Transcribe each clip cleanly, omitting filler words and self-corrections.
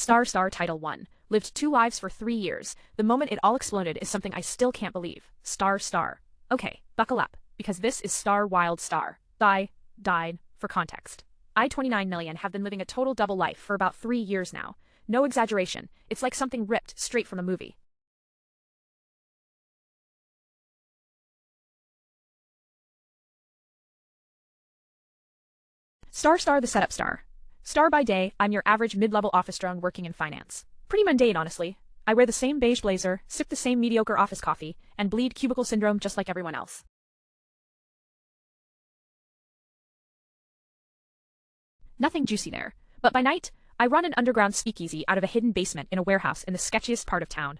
Star Title 1. Lived 2 lives for 3 years. The moment it all exploded is something I still can't believe. Star. Okay, buckle up, because this is Star Wild Star. Died. For context. I 29 million have been living a total double life for about 3 years now. No exaggeration, it's like something ripped straight from a movie. Star the setup star. Star by day, I'm your average mid-level office drone working in finance. Pretty mundane, honestly. I wear the same beige blazer, sip the same mediocre office coffee, and bleed cubicle syndrome just like everyone else. Nothing juicy there. But by night, I run an underground speakeasy out of a hidden basement in a warehouse in the sketchiest part of town.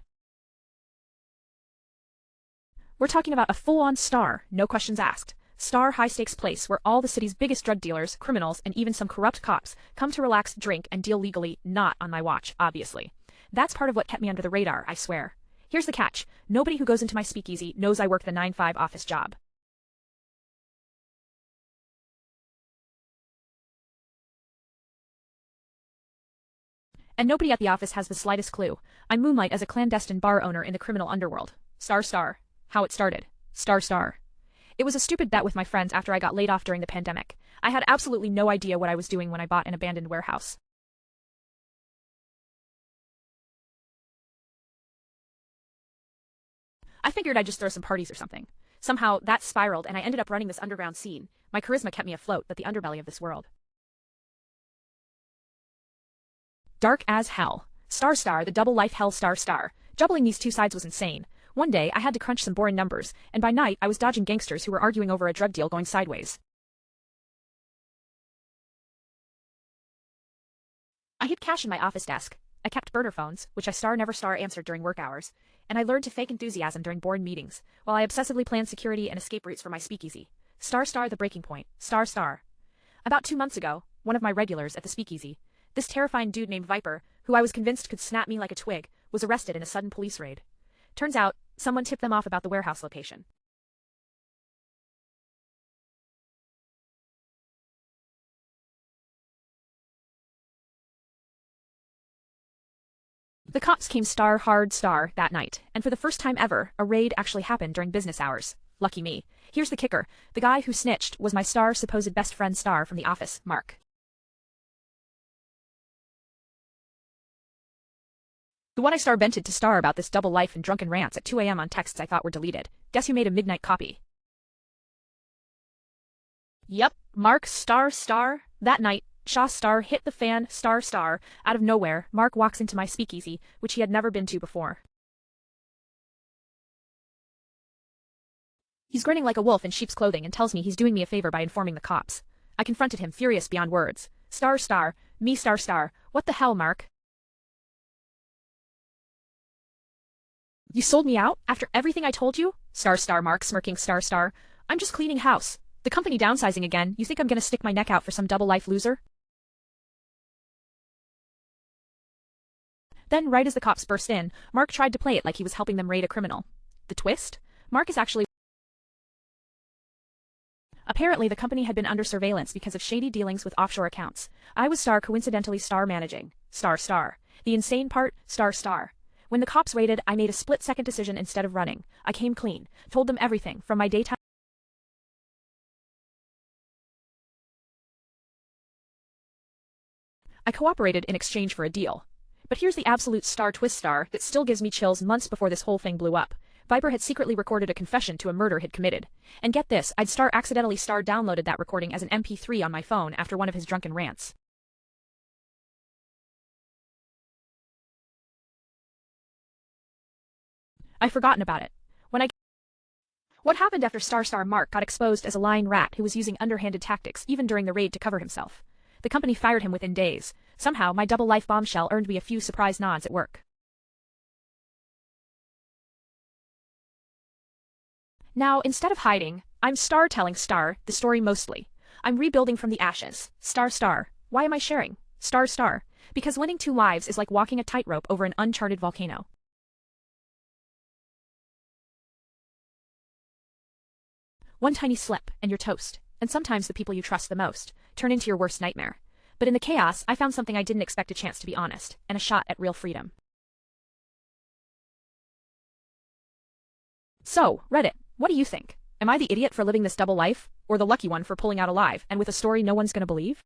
We're talking about a full-on Star, no questions asked. Star high-stakes place where all the city's biggest drug dealers, criminals, and even some corrupt cops come to relax, drink, and deal legally, not on my watch, obviously. That's part of what kept me under the radar, I swear. Here's the catch. Nobody who goes into my speakeasy knows I work the 9-5 office job. And nobody at the office has the slightest clue. I moonlight as a clandestine bar owner in the criminal underworld. Star. How it started. Star. It was a stupid bet with my friends after I got laid off during the pandemic. I had absolutely no idea what I was doing when I bought an abandoned warehouse. I figured I'd just throw some parties or something. Somehow, that spiraled and I ended up running this underground scene. My charisma kept me afloat, but the underbelly of this world. Dark as hell. Star, the double life hell star. Juggling these two sides was insane. One day, I had to crunch some boring numbers, and by night, I was dodging gangsters who were arguing over a drug deal going sideways. I hid cash in my office desk. I kept burner phones, which I never answered during work hours, and I learned to fake enthusiasm during boring meetings, while I obsessively planned security and escape routes for my speakeasy. Star, the breaking point. Star. About 2 months ago, one of my regulars at the speakeasy, this terrifying dude named Viper, who I was convinced could snap me like a twig, was arrested in a sudden police raid. Turns out, someone tipped them off about the warehouse location. The cops came hard that night, and for the first time ever, a raid actually happened during business hours. Lucky me. Here's the kicker. The guy who snitched was my supposed best friend from the office, Mark. The one I vented to about this double life and drunken rants at 2 a.m. on texts I thought were deleted. Guess who made a midnight copy? Yup, Mark Star. That night, Star hit the fan, Star. Out of nowhere, Mark walks into my speakeasy, which he had never been to before. He's grinning like a wolf in sheep's clothing and tells me he's doing me a favor by informing the cops. I confronted him, furious beyond words. Star, me Star. What the hell, Mark? You sold me out? After everything I told you? Star, Mark smirking Star. I'm just cleaning house. The company downsizing again. You think I'm gonna stick my neck out for some double life loser? Then right as the cops burst in, Mark tried to play it like he was helping them raid a criminal. The twist? Mark is actually... Apparently the company had been under surveillance because of shady dealings with offshore accounts. I was coincidentally managing. Star. The insane part? Star. When the cops raided, I made a split-second decision instead of running. I came clean, told them everything, from my daytime... I cooperated in exchange for a deal. But here's the absolute twist that still gives me chills months before this whole thing blew up. Viper had secretly recorded a confession to a murder he'd committed. And get this, I'd accidentally downloaded that recording as an MP3 on my phone after one of his drunken rants. I'd forgotten about it. What happened after Star Mark got exposed as a lying rat who was using underhanded tactics even during the raid to cover himself. The company fired him within days. Somehow, my double life bombshell earned me a few surprise nods at work. Now, instead of hiding, I'm telling the story mostly. I'm rebuilding from the ashes. Star. Why am I sharing? Star. Because winning 2 lives is like walking a tightrope over an uncharted volcano. One tiny slip, and you're toast. And sometimes the people you trust the most turn into your worst nightmare. But in the chaos, I found something I didn't expect, a chance to be honest, and a shot at real freedom. So, Reddit, what do you think? Am I the idiot for living this double life, or the lucky one for pulling out alive and with a story no one's gonna believe?